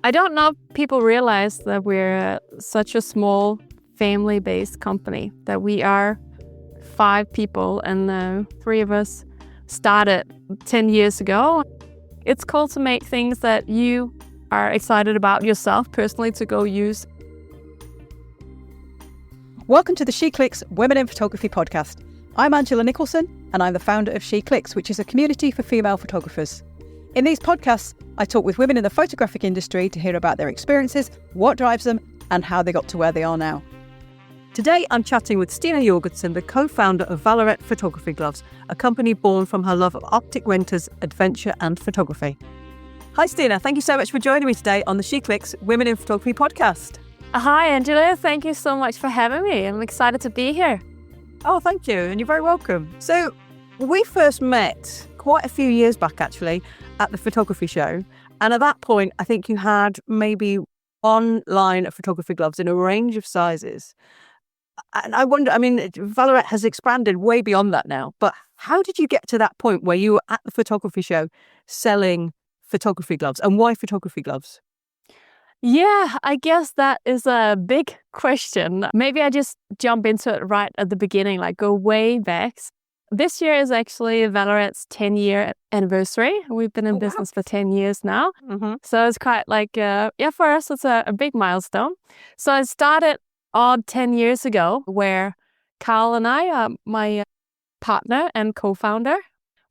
I don't know if people realize that we're such a small family-based company, that we are 5 people and 3 of us started 10 years ago. It's cool to make things that you are excited about yourself personally to go use. Welcome to the SheClicks Women in Photography podcast. I'm Angela Nicholson and I'm the founder of SheClicks, which is a community for female photographers. In these podcasts, I talk with women in the photographic industry to hear about their experiences, what drives them, and how they got to where they are now. Today, I'm chatting with Stine Jørgensen, the co-founder of Vallerret Photography Gloves, a company born from her love of Arctic winters, adventure and photography. Hi Stine, thank you so much for joining me today on the SheClicks Women in Photography podcast. Hi Angela, thank you so much for having me. I'm excited to be here. Oh, thank you, and you're very welcome. So, we first met quite a few years back actually at the photography show, and at that point I think you had maybe one line of photography gloves in a range of sizes. And I wonder, Vallerret has expanded way beyond that now, but how did you get to that point where you were at the photography show selling photography gloves, and why photography gloves? Yeah, I guess that is a big question. Maybe I just jump into it right at the beginning, like go way back. This year is actually Vallerret's 10-year anniversary. We've been in business for 10 years now. Mm-hmm. So it's quite like, for us, it's a big milestone. So I started 10 years ago where Carl and I, my partner and co-founder,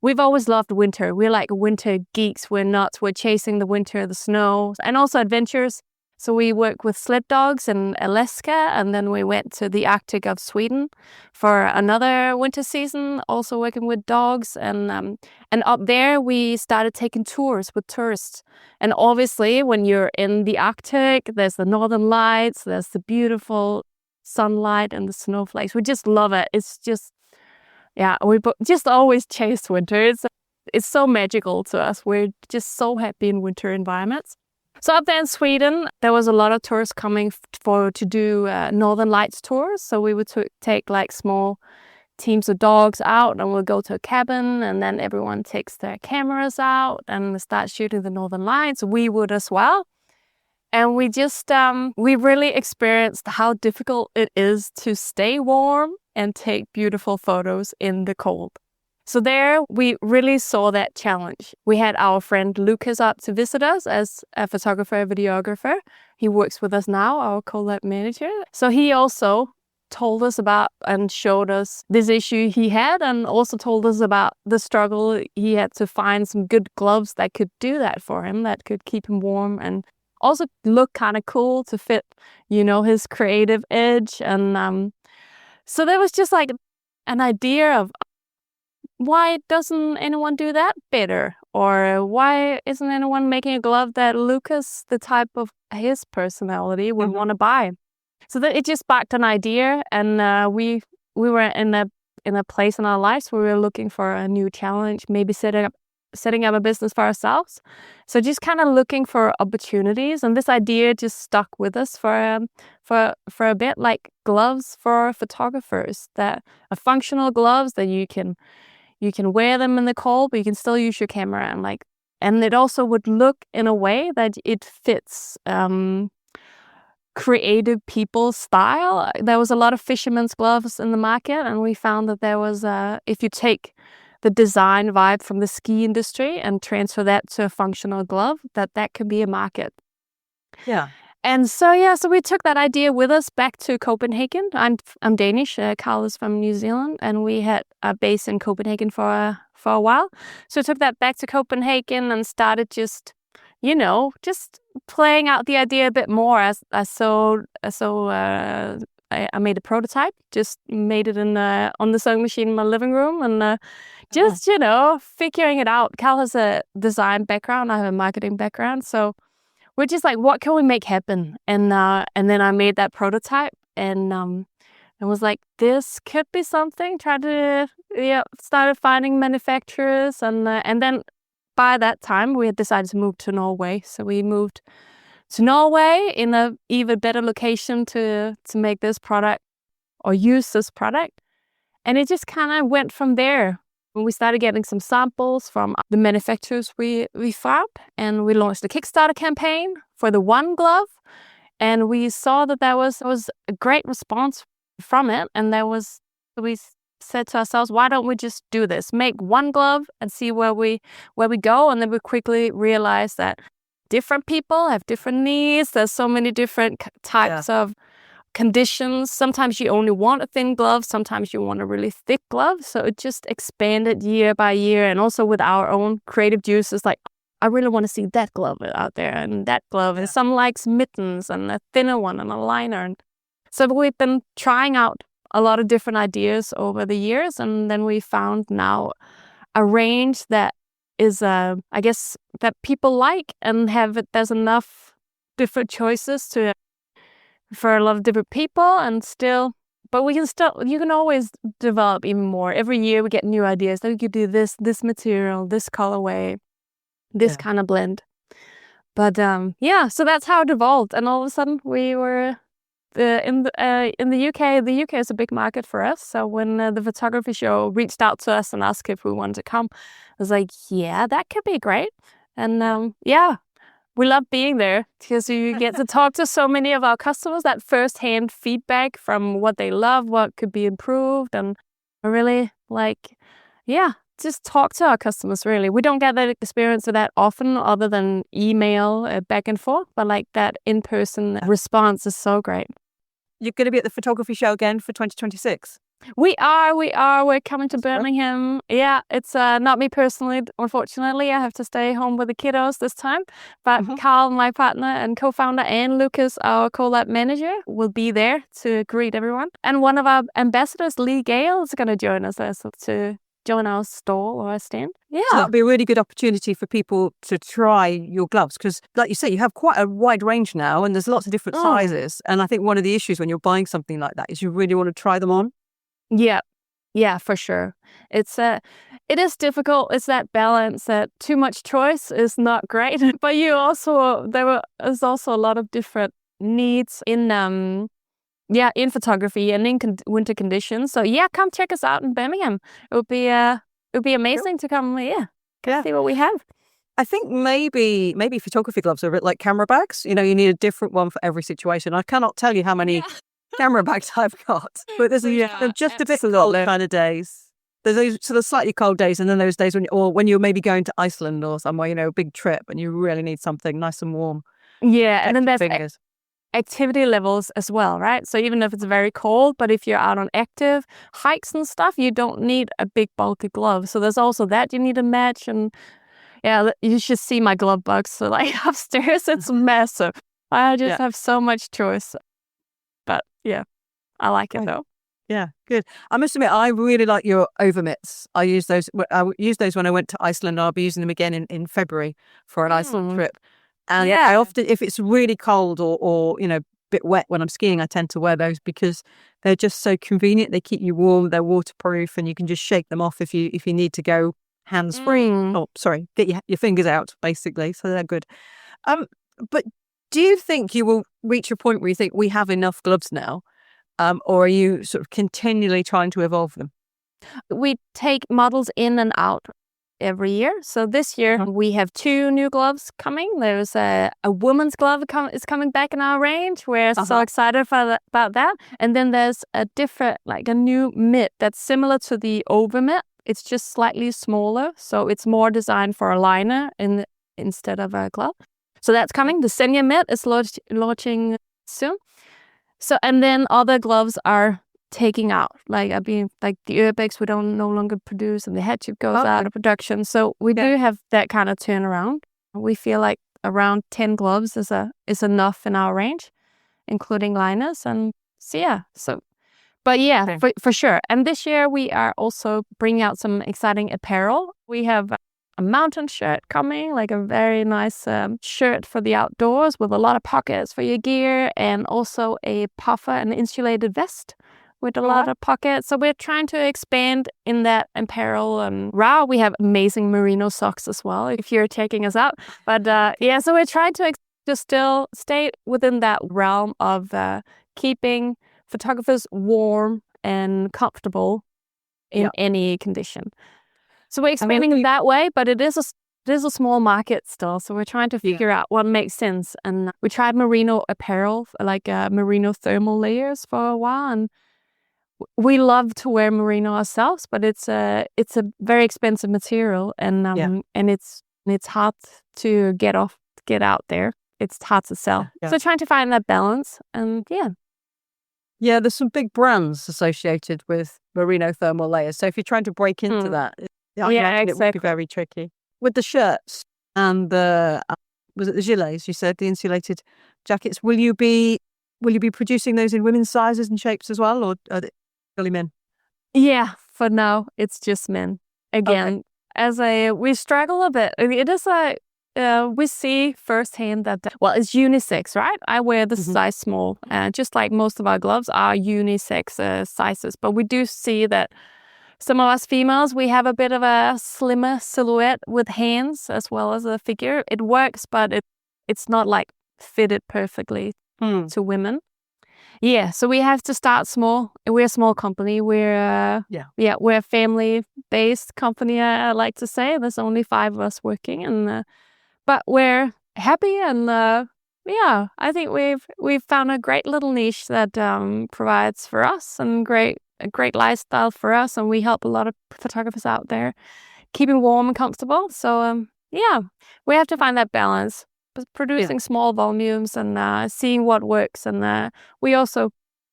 we've always loved winter. We're like winter geeks. We're nuts. We're chasing the winter, the snow, and also adventures. So we work with sled dogs in Alaska, and then we went to the Arctic of Sweden for another winter season, also working with dogs. And up there, we started taking tours with tourists. And obviously, when you're in the Arctic, there's the northern lights, there's the beautiful sunlight and the snowflakes. We just love it. It's just, we just always chase winter. It's so magical to us. We're just so happy in winter environments. So up there in Sweden, there was a lot of tourists coming to do Northern Lights tours. So we would take like small teams of dogs out, and we'll go to a cabin, and then everyone takes their cameras out and start shooting the Northern Lights. We would as well. And we just, we really experienced how difficult it is to stay warm and take beautiful photos in the cold. So there, we really saw that challenge. We had our friend Lucas up to visit us as a photographer, videographer. He works with us now, our collab manager. So he also told us about and showed us this issue he had, and also told us about the struggle he had to find some good gloves that could do that for him, that could keep him warm and also look kind of cool to fit, his creative edge. And so there was just like an idea of, why doesn't anyone do that better? Or why isn't anyone making a glove that Lucas, the type of his personality, would want to buy? So that it just sparked an idea, and we were in a place in our lives where we were looking for a new challenge, maybe setting up a business for ourselves. So just kind of looking for opportunities, and this idea just stuck with us for a bit, like gloves for photographers that are functional gloves that you can wear them in the cold, but you can still use your camera, and it also would look in a way that it fits creative people's style. There was a lot of fishermen's gloves in the market, and we found that there was if you take the design vibe from the ski industry and transfer that to a functional glove, that could be a market. Yeah. And so we took that idea with us back to Copenhagen. I'm Danish. Carl is from New Zealand, and we had a base in Copenhagen for a while. So I took that back to Copenhagen and started just playing out the idea a bit more. I made a prototype, just made it on the sewing machine in my living room, and figuring it out. Carl has a design background. I have a marketing background, so we're just like, what can we make happen? And then I made that prototype, and was like, this could be something. Started finding manufacturers, and then by that time we had decided to move to Norway. So we moved to Norway in a even better location to make this product or use this product, and it just kind of went from there. We started getting some samples from the manufacturers we found, and we launched a Kickstarter campaign for the one glove. And we saw that there was a great response from it. And we said to ourselves, why don't we just do this? Make one glove and see where we go. And then we quickly realized that different people have different needs. There's so many different types of conditions. Sometimes you only want a thin glove. Sometimes you want a really thick glove. So it just expanded year by year. And also with our own creative juices, like, I really want to see that glove out there and that glove. And some likes mittens and a thinner one and a liner. And so we've been trying out a lot of different ideas over the years. And then we found now a range that is, I guess, that people like and there's enough different choices for a lot of different people. And but you can always develop even more. Every year we get new ideas that we could do this material, this colorway, this kind of blend. But so that's how it evolved. And all of a sudden we were in the UK. The UK is a big market for us. So when the photography show reached out to us and asked if we wanted to come, I was like, yeah, that could be great. And we love being there because you get to talk to so many of our customers, that first-hand feedback from what they love, what could be improved. And I really just talk to our customers, really. We don't get that experience that often other than email back and forth, but like that in-person response is so great. You're going to be at the photography show again for 2026? We are. We're coming to Birmingham. Yeah, it's not me personally, unfortunately. I have to stay home with the kiddos this time. But Carl, my partner and co-founder, and Lucas, our collab manager, will be there to greet everyone. And one of our ambassadors, Lee Gale, is going to join us to join our stall or our stand. Yeah. So that'll be a really good opportunity for people to try your gloves because, like you say, you have quite a wide range now and there's lots of different sizes. And I think one of the issues when you're buying something like that is you really want to try them on. Yeah, for sure. It is difficult. It's that balance that too much choice is not great. But there's also a lot of different needs in photography and in winter conditions. So come check us out in Birmingham. It would be amazing to come. See what we have. I think maybe photography gloves are a bit like camera bags. You need a different one for every situation. I cannot tell you how many camera bags I've got, but there's just a bit cold kind of days. There's those sort of slightly cold days, and then those days when you're maybe going to Iceland or somewhere, a big trip, and you really need something nice and warm. Yeah, and then there's activity levels as well, right? So even if it's very cold, but if you're out on active hikes and stuff, you don't need a big bulky glove. So there's also that you need to match. And you should see my glove box. So like upstairs, it's massive. I just have so much choice. But I like it though. Yeah, good. I must admit, I really like your over mitts. I used those when I went to Iceland. I'll be using them again in February for an Iceland trip. And I often, if it's really cold or a bit wet when I'm skiing, I tend to wear those because they're just so convenient. They keep you warm. They're waterproof, and you can just shake them off if you need to go hands free. Oh, sorry, get your fingers out basically. So they're good. But do you think you will reach a point where you think we have enough gloves now, or are you sort of continually trying to evolve them? We take models in and out every year. So this year we have 2 new gloves coming. There's a woman's glove is coming back in our range. We're so excited about that. And then there's a different, like a new mitt that's similar to the over mitt. It's just slightly smaller. So it's more designed for a liner instead of a glove. So that's coming. The senior mitt is launching soon. So, and then other gloves are taking out, like the Urbex we don't no longer produce, and the headship goes out of production. So we do have that kind of turnaround. We feel like around 10 gloves is enough in our range, including liners. And for sure. And this year we are also bringing out some exciting apparel. We have a mountain shirt coming, like a very nice shirt for the outdoors with a lot of pockets for your gear, and also a puffer, an insulated vest with a lot of pockets. So we're trying to expand in that apparel and we have amazing merino socks as well if you're checking us out. But so we're trying to still stay within that realm of keeping photographers warm and comfortable in any condition. So we're expanding that way, but it is it is a small market still, so we're trying to figure out what makes sense. And we tried merino apparel, like merino thermal layers for a while, and we love to wear merino ourselves, but it's a very expensive material, and it's hard to get out there. It's hard to sell. Yeah. So trying to find that balance, and Yeah, there's some big brands associated with merino thermal layers. So if you're trying to break into that, I imagine it would be very tricky. With the shirts and was it the gilets? You said the insulated jackets. Will you be producing those in women's sizes and shapes as well, or are they only men? Yeah, for now it's just men. Again, we struggle a bit. It is we see firsthand that it's unisex, right? I wear the size small, just like most of our gloves are unisex sizes. But we do see that some of us females, we have a bit of a slimmer silhouette with hands as well as a figure. It works, but it's not like fitted perfectly to women. Yeah, so we have to start small. We're a small company. We're a family-based company. I like to say there's only 5 of us working, and but we're happy, and I think we've found a great little niche that provides for us and a great lifestyle for us, and we help a lot of photographers out there keeping warm and comfortable. So we have to find that balance. Producing small volumes and seeing what works. And we also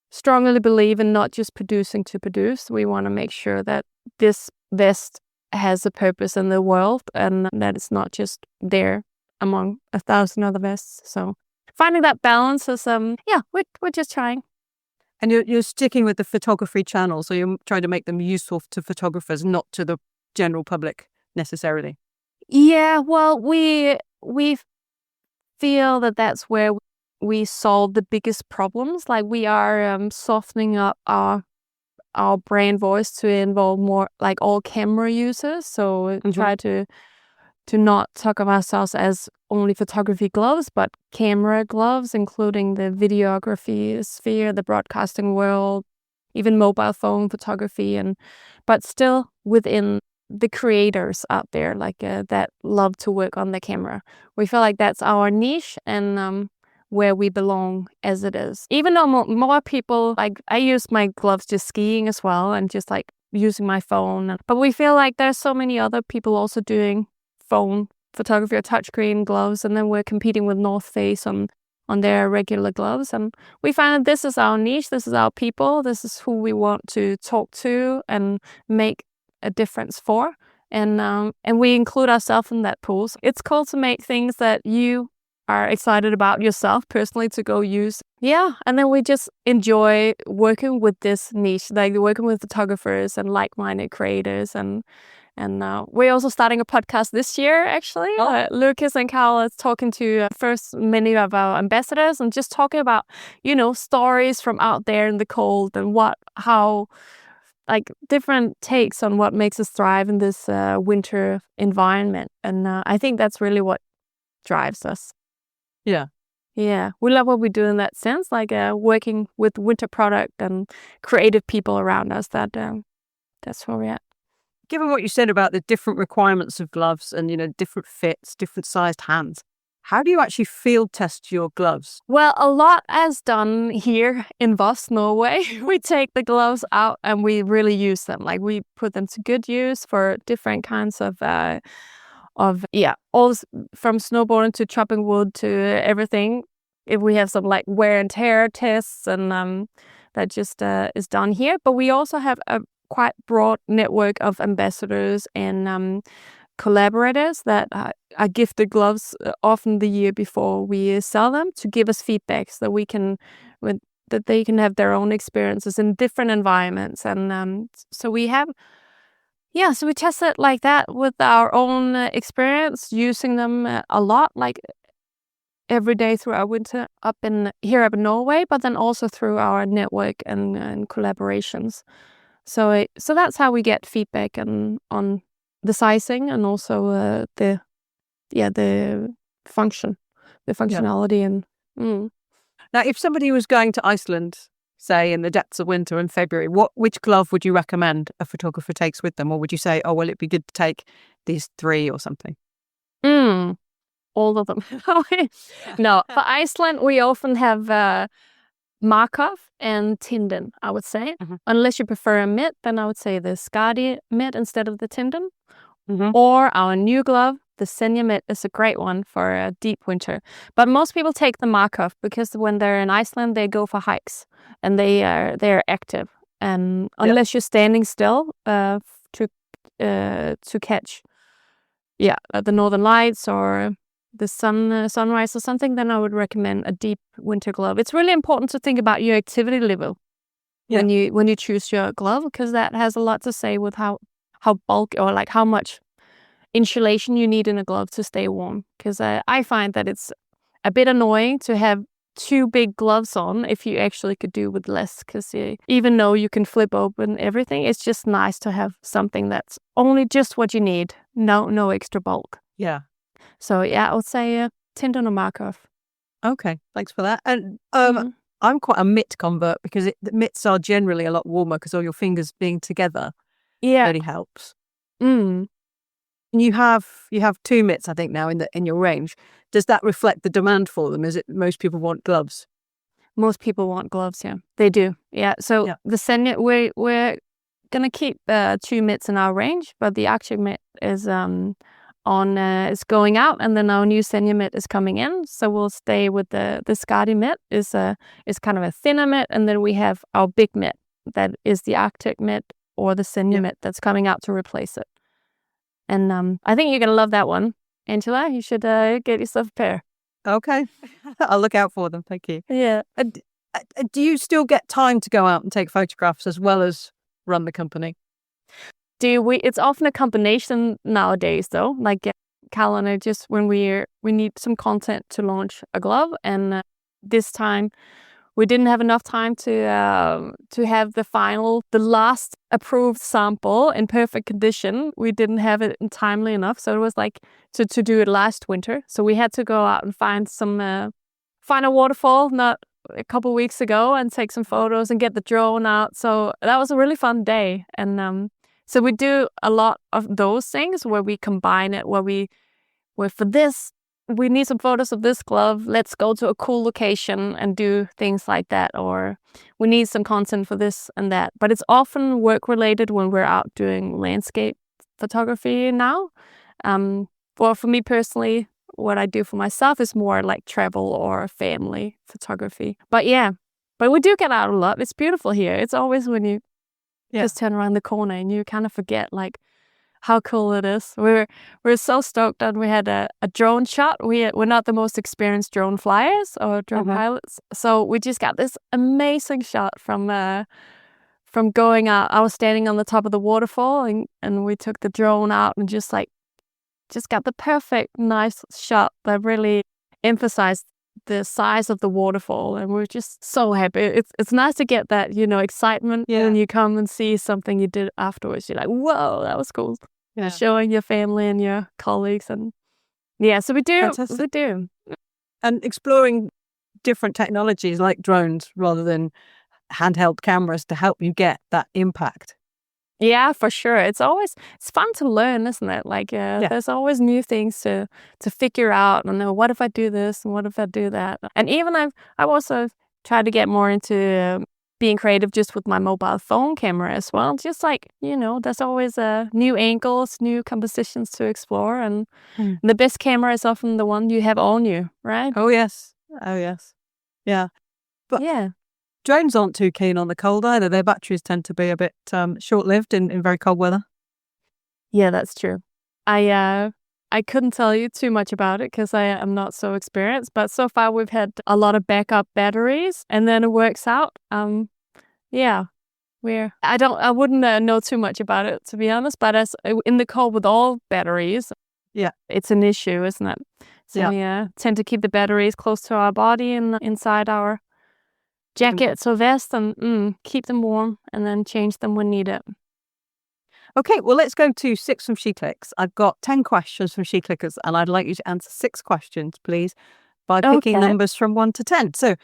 strongly believe in not just producing to produce. We want to make sure that this vest has a purpose in the world and that it's not just there among 1,000 other vests. So finding that balance is, we're just trying. And you're sticking with the photography channel, so you're trying to make them useful to photographers, not to the general public necessarily. Yeah, well, we feel that that's where we solve the biggest problems. Like we are softening up our brand voice to involve more like all camera users. So we try to not talk of ourselves as only photography gloves, but camera gloves, including the videography sphere, the broadcasting world, even mobile phone photography, but still within the creators out there, like that love to work on the camera. We feel like that's our niche and where we belong as it is. Even though more people, like I use my gloves just skiing as well and just like using my phone. But we feel like there's so many other people also doing phone photography or touchscreen gloves, and then we're competing with North Face on their regular gloves. And we find that this is our niche, this is our people, this is who we want to talk to and make a difference for, and we include ourselves in that pool. So it's cool to make things that you are excited about yourself personally to go use. Yeah, and then we just enjoy working with this niche, like working with photographers and like-minded creators, and we're also starting a podcast this year, actually. Lucas and Carl is talking to first many of our ambassadors and just talking about, stories from out there in the cold and how like different takes on what makes us thrive in this winter environment. And I think that's really what drives us. Yeah. Yeah. We love what we do in that sense, like working with winter product and creative people around us. That's where we're at. Given what you said about the different requirements of gloves and, different fits, different sized hands, how do you actually field test your gloves? Well, a lot is done here in Voss, Norway. We take the gloves out and we really use them. Like we put them to good use for different kinds of all from snowboarding to chopping wood to everything. If we have some like wear and tear tests, and that just is done here. But we also have a quite broad network of ambassadors and collaborators that are gifted gloves often the year before we sell them to give us feedback so that they can have their own experiences in different environments. And so we test it like that with our own experience, using them a lot, like every day through our winter up in Norway, but then also through our network and collaborations. So that's how we get feedback on the sizing and also the functionality and. Now, if somebody was going to Iceland, say in the depths of winter in February, which glove would you recommend a photographer takes with them, or would you say, oh well, it'd be good to take these 3 or something? All of them. No, for Iceland, we often have Markov and Tinden, I would say. Unless you prefer a mitt, then I would say the Skadi mitt instead of the Tinden. Or our new glove, the Senja mitt, is a great one for a deep winter. But most people take the Markov because when they're in Iceland, they go for hikes and they're active. And unless you're standing still to catch the northern lights or the sunrise or something, then I would recommend a deep winter glove. It's really important to think about your activity level when you choose your glove, because that has a lot to say with how bulky or like how much insulation you need in a glove to stay warm. Because I find that it's a bit annoying to have 2 big gloves on if you actually could do with less, because even though you can flip open everything, it's just nice to have something that's only just what you need, no extra bulk. So I would say Tinden or Markov. Okay, thanks for that. And I'm quite a mitt convert because the mitts are generally a lot warmer because all your fingers being together really helps. And you have 2 mitts, I think, now in your range. Does that reflect the demand for them? Is it most people want gloves? Most people want gloves, yeah. They do, yeah. So the Senja, we're gonna keep 2 mitts in our range, but the Arctic mitt is is going out, and then our new Senja mitt is coming in. So we'll stay with the Skadi mitt is kind of a thinner mitt, and then we have our big mitt that is the Arctic mitt or the Senja mitt that's coming out to replace it. And I think you're gonna love that one, Angela. You should get yourself a pair. Okay, I'll look out for them. Thank you. Yeah. Do you still get time to go out and take photographs as well as run the company? It's often a combination nowadays, though. Like calendar, just when we need some content to launch a glove, and this time we didn't have enough time to have the last approved sample in perfect condition. We didn't have it in timely enough, so it was like to do it last winter. So we had to go out and find a waterfall not a couple weeks ago and take some photos and get the drone out. So that was a really fun day, and so we do a lot of those things where we combine it, where for this, we need some photos of this glove. Let's go to a cool location and do things like that. Or we need some content for this and that. But it's often work related when we're out doing landscape photography now. Well, for me personally, what I do for myself is more like travel or family photography. But we do get out a lot. It's beautiful here. It's always when you just turn around the corner and you kind of forget like how cool it is. We're so stoked that we had a drone shot. We're not the most experienced drone flyers or drone pilots, so we just got this amazing shot from going out. I was standing on the top of the waterfall and we took the drone out and just got the perfect nice shot that really emphasized the size of the waterfall, and we're just so happy. It's nice to get that, excitement when you come and see something you did afterwards. You're like, whoa, that was cool. Showing your family and your colleagues, and so we do. Fantastic. We do. And exploring different technologies like drones rather than handheld cameras to help you get that impact. Yeah, for sure. It's fun to learn, isn't it? Like, there's always new things to figure out. And what if I do this and what if I do that? And even I've also tried to get more into being creative just with my mobile phone camera as well. Just like, there's always new angles, new compositions to explore. And the best camera is often the one you have on you, right? Oh, yes. Yeah. But drones aren't too keen on the cold either. Their batteries tend to be a bit short-lived in very cold weather. Yeah, that's true. I couldn't tell you too much about it because I am not so experienced. But so far we've had a lot of backup batteries, and then it works out. I wouldn't know too much about it, to be honest. But as in the cold with all batteries, it's an issue, isn't it? So we tend to keep the batteries close to our body and inside our jackets or vest, and keep them warm, and then change them when needed. Okay, well, let's go to 6 from SheClicks. I've got 10 questions from SheClickers, and I'd like you to answer 6 questions, please, by picking numbers from 1 to 10. So,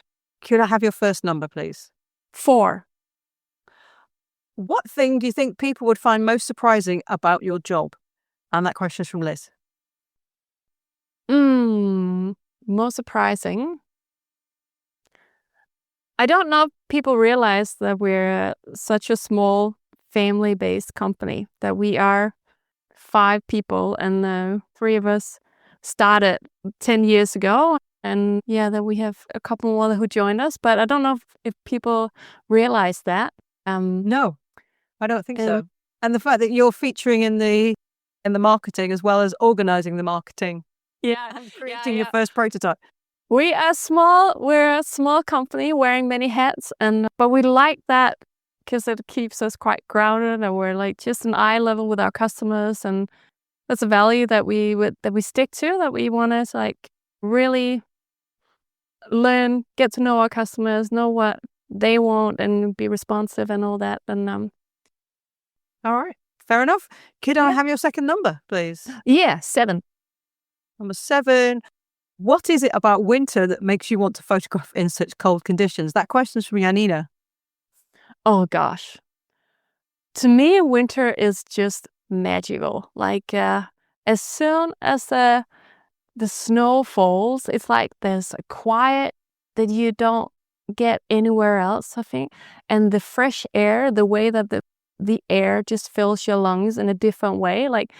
could I have your first number, please? 4. What thing do you think people would find most surprising about your job? And that question is from Liz. most surprising. I don't know if people realize that we're such a small family-based company, that we are 5 people and 3 of us started 10 years ago. And that we have a couple more who joined us, but I don't know if people realize that. No, I don't think so. And the fact that you're featuring in the marketing as well as organizing the marketing. And creating your first prototype. We're a small company wearing many hats, but we like that because it keeps us quite grounded, and we're like just an eye level with our customers, and that's a value that we stick to, that we want to like really learn, get to know our customers, know what they want, and be responsive and all that. And all right, fair enough. Could I have your second number, please? 7. Number 7. What is it about winter that makes you want to photograph in such cold conditions? That question's from Janina. Oh gosh. To me, winter is just magical. Like as soon as the snow falls, it's like there's a quiet that you don't get anywhere else, I think. And the fresh air, the way that the air just fills your lungs in a different way. Like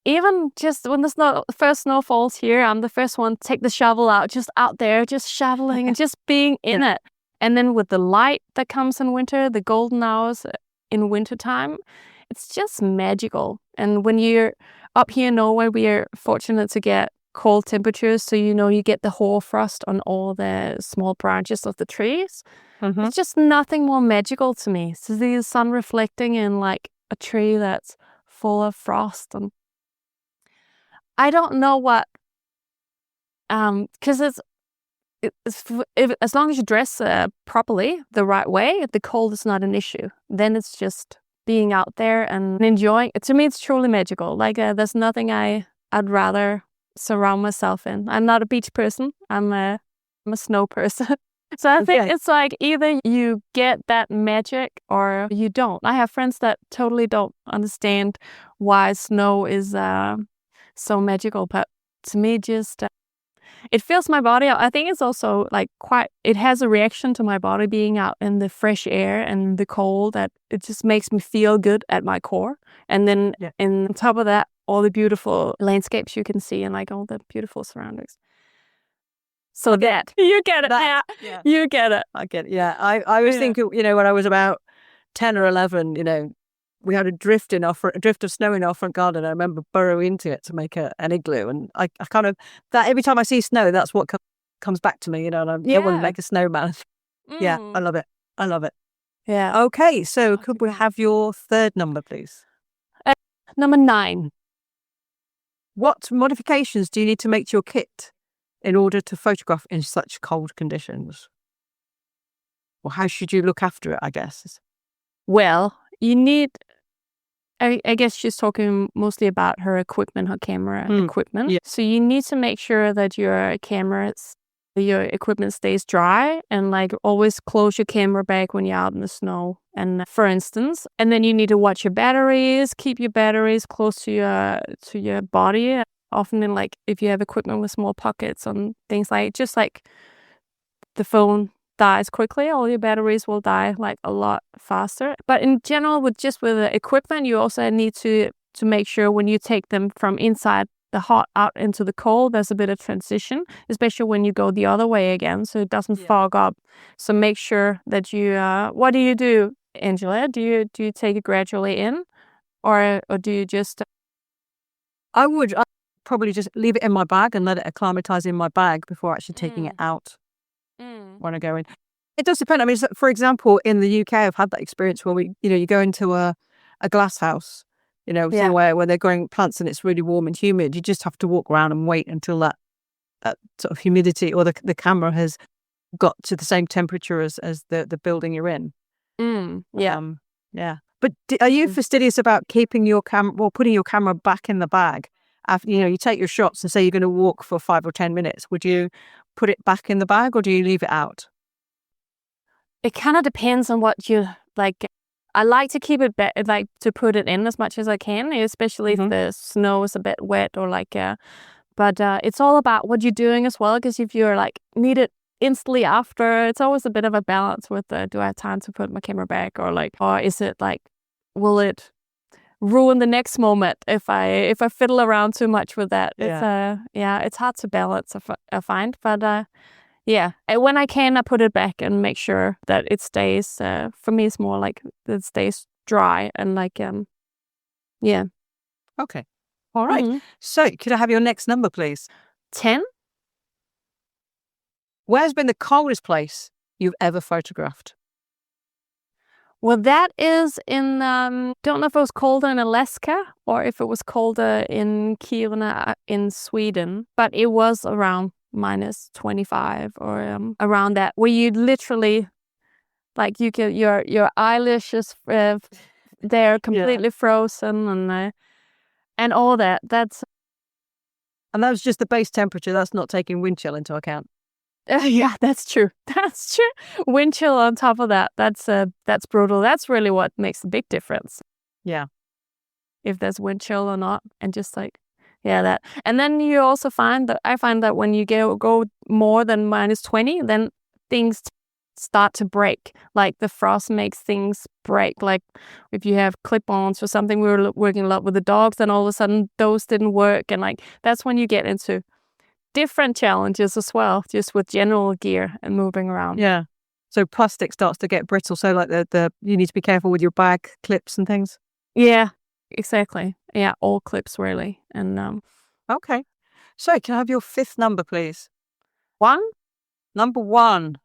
even just when the first snow falls here, I'm the first one to take the shovel out, just out there, just shoveling and just being in it. And then with the light that comes in winter, the golden hours in wintertime, it's just magical. And when you're up here in Norway, we are fortunate to get cold temperatures. So, you get the hoarfrost on all the small branches of the trees. Mm-hmm. It's just nothing more magical to me. To see the sun reflecting in like a tree that's full of frost, and I don't know what, because as long as you dress properly, the right way, the cold is not an issue. Then it's just being out there and enjoying. To me, it's truly magical. Like there's nothing I'd rather surround myself in. I'm not a beach person. I'm a snow person. So I think it's like either you get that magic or you don't. I have friends that totally don't understand why snow is so magical, but to me, just it fills my body out. I think it's also like it has a reaction to my body being out in the fresh air and the cold, that it just makes me feel good at my core. And then on top of that, all the beautiful landscapes you can see and like all the beautiful surroundings. So that you get it. You get it. I get it. Yeah. I was thinking, when I was about 10 or 11, we had a drift of snow in our front garden. I remember burrowing into it to make an igloo, and I kind of that every time I see snow, that's what comes back to me. And I want to make a snowman. Yeah, I love it. I love it. Yeah. Okay, so could we have your third number, please? Number 9. What modifications do you need to make to your kit in order to photograph in such cold conditions? Or how should you look after it, I guess? Well, you need, I guess she's talking mostly about her equipment, her camera equipment. Yeah. So you need to make sure that your equipment stays dry, and like always close your camera bag when you're out in the snow. And for instance, and then you need to watch your batteries, keep your batteries close to your body. Often in like if you have equipment with small pockets and things like, just like the phone dies quickly, all your batteries will die like a lot faster. But in general, with the equipment, you also need to make sure when you take them from inside the hot out into the cold, there's a bit of transition, especially when you go the other way again, so it doesn't fog up. So make sure that you, what do you do, Angela? Do you take it gradually in, or do you just? I'd probably just leave it in my bag and let it acclimatize in my bag before actually taking it out when I go in. It does depend. I mean, for example, in the UK, I've had that experience where you go into a glass house, somewhere where they're growing plants and it's really warm and humid. You just have to walk around and wait until that sort of humidity or the camera has got to the same temperature as the building you're in. But are you fastidious about keeping your putting your camera back in the bag? After you take your shots and say you're going to walk for 5 or 10 minutes, would you put it back in the bag or do you leave it out? It kind of depends on what you like. I like to keep it to put it in as much as I can, especially if the snow is a bit wet or like But it's all about what you're doing as well, because if you're like need it instantly after, it's always a bit of a balance with do I have time to put my camera back, or is it like, will it ruin the next moment if I fiddle around too much with that? It's hard to balance, I find, but and when I can, I put it back and make sure that it stays. For me, it's more like that it stays dry and like Okay. All right. Mhm. So, could I have your next number, please? 10. Where's been the coldest place you've ever photographed? Well, that is in, don't know if it was colder in Alaska or if it was colder in Kiruna in Sweden, but it was around -25 or around that, where you literally, like, you get your eyelashes, they're completely frozen and all that. And that was just the base temperature. That's not taking wind chill into account. Yeah, that's true. That's true. Wind chill on top of that. That's brutal. That's really what makes the big difference. Yeah. If there's wind chill or not, and just like, that. And then you also find that when you go more than -20, then things start to break. Like the frost makes things break. Like if you have clip-ons or something, we were working a lot with the dogs, and all of a sudden those didn't work, and like that's when you get into different challenges as well, just with general gear and moving around. Yeah. So plastic starts to get brittle. So like the you need to be careful with your bag clips and things. Yeah, exactly. Yeah, all clips really. And Okay. So can I have your fifth number, please? 1. Number 1.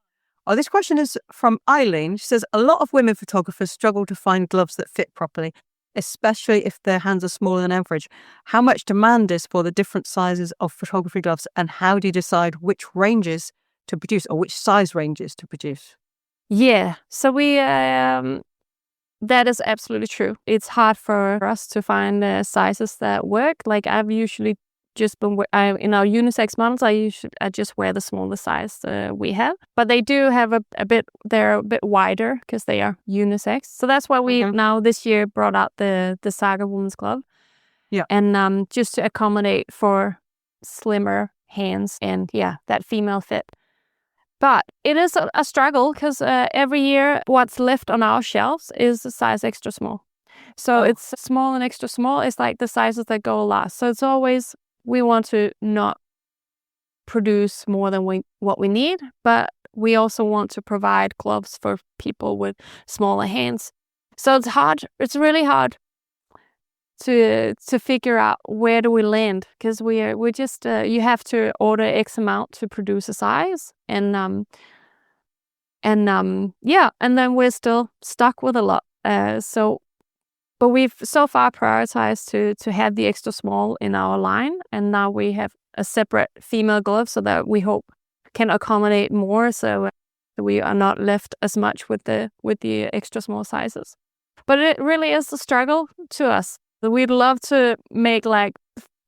Oh, this question is from Eileen. She says, a lot of women photographers struggle to find gloves that fit properly, especially if their hands are smaller than average. How much demand is for the different sizes of photography gloves, and how do you decide which ranges to produce or which size ranges to produce? Yeah, so that is absolutely true. It's hard for us to find sizes that work. Like I've usually just been in our unisex models. I just wear the smallest size we have, but they do have they're a bit wider because they are unisex. So that's why we now this year brought out the Saga Women's Glove. Yeah, and just to accommodate for slimmer hands and that female fit. But it is a struggle because every year what's left on our shelves is a size extra small. So it's small and extra small. It's like the sizes that go last. So it's always, we want to not produce more than what we need, but we also want to provide gloves for people with smaller hands. So it's hard. It's really hard to figure out where do we land, because we just you have to order X amount to produce a size, and then we're still stuck with a lot. But we've so far prioritized to have the extra small in our line, and now we have a separate female glove so that we hope can accommodate more, so we are not left as much with the extra small sizes. But it really is a struggle to us. We'd love to make like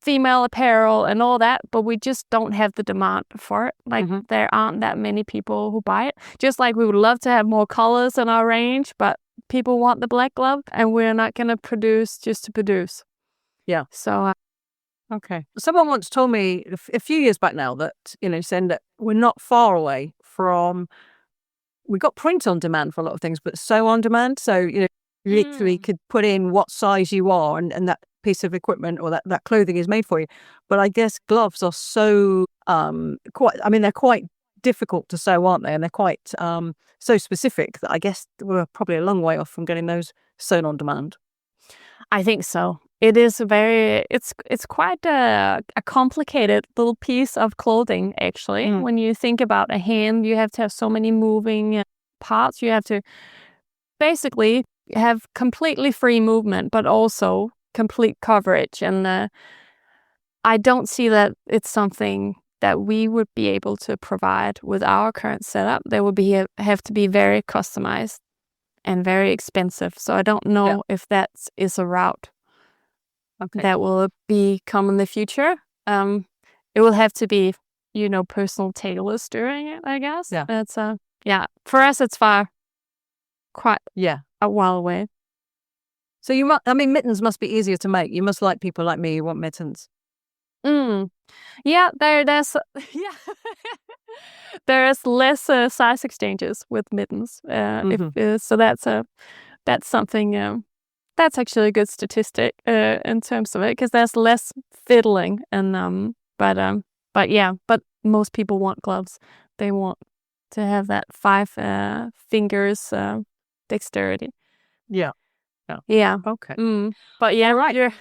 female apparel and all that, but we just don't have the demand for it. Like there aren't that many people who buy it. Just like we would love to have more colors in our range, but people want the black glove, and we're not going to produce just to produce. Yeah. So, okay. Someone once told me a few years back now that, saying that we're not far away from, we got print on demand for a lot of things, but sew on demand. So, you literally could put in what size you are, and that piece of equipment or that clothing is made for you. But I guess gloves are so, they're quite difficult to sew, aren't they? And they're quite so specific that I guess we're probably a long way off from getting those sewn on demand. I think so. It is it's quite a complicated little piece of clothing, actually. When you think about a hand, you have to have so many moving parts. You have to basically have completely free movement, but also complete coverage. And I don't see that it's something that we would be able to provide with our current setup. They would have to be very customized and very expensive. So I don't know if that is a route that will come in the future. It will have to be, personal tailors doing it, I guess. Yeah. That's for us, it's quite a while away. So mittens must be easier to make. You must like people like me who want mittens. Yeah, there's yeah. There's less size exchanges with mittens. So that's something that's actually a good statistic in terms of it, because there's less fiddling and but most people want gloves. They want to have that 5 fingers dexterity. Yeah. Yeah. Okay. But yeah, right. You're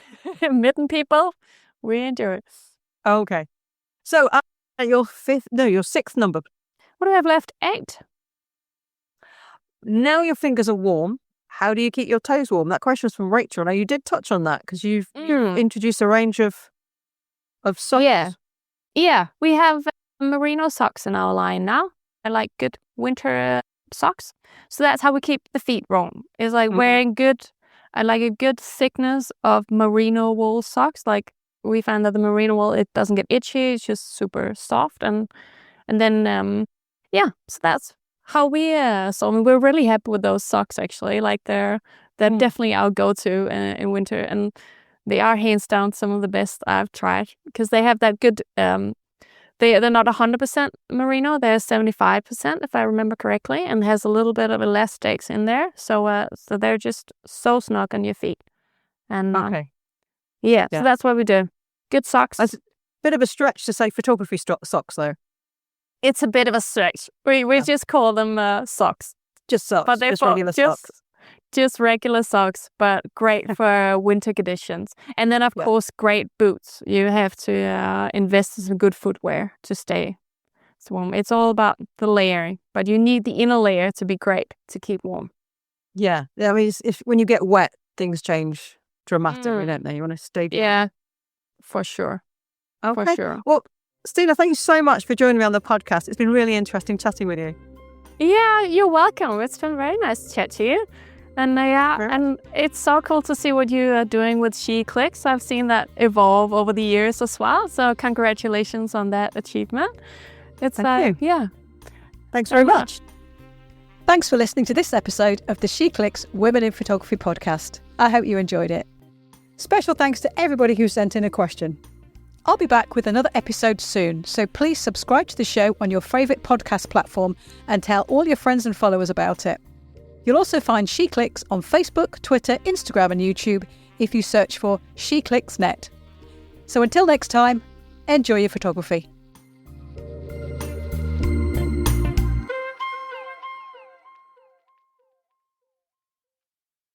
mitten people, we enjoy it. Okay. So your 6th number. What do we have left? 8. Now your fingers are warm. How do you keep your toes warm? That question was from Rachel. Now you did touch on that because you've introduced a range of socks. Yeah. We have merino socks in our line now. I like good winter socks. So that's how we keep the feet warm. It's like wearing I like a good thickness of merino wool socks. Like we find that the merino wool, it doesn't get itchy. It's just super soft. And then, so that's how so we're really happy with those socks, actually. Like they're definitely our go-to in winter. And they are hands down some of the best I've tried, because they have that good, they're not 100% merino. They're 75%, if I remember correctly, and has a little bit of elastics in there. So they're just so snug on your feet. And so that's what we do. Good socks. That's a bit of a stretch to say photography socks, though. It's a bit of a stretch. We just call them socks. Just socks. But they're just regular socks. Just regular socks, but great for winter conditions. And then, of course, great boots. You have to invest in some good footwear to stay warm. It's all about the layering, but you need the inner layer to be great to keep warm. Yeah. I mean, when you get wet, things change dramatically, don't they? You want to stay dry. Yeah, for sure. Okay. For sure. Well, Stine, thank you so much for joining me on the podcast. It's been really interesting chatting with you. Yeah, you're welcome. It's been very nice to chat to you. And and it's so cool to see what you are doing with SheClicks. I've seen that evolve over the years as well. So congratulations on that achievement. Thank you. Yeah. Thanks very much. Thanks for listening to this episode of the SheClicks Women in Photography podcast. I hope you enjoyed it. Special thanks to everybody who sent in a question. I'll be back with another episode soon, so please subscribe to the show on your favourite podcast platform and tell all your friends and followers about it. You'll also find SheClicks on Facebook, Twitter, Instagram and YouTube if you search for SheClicksNet. So until next time, enjoy your photography.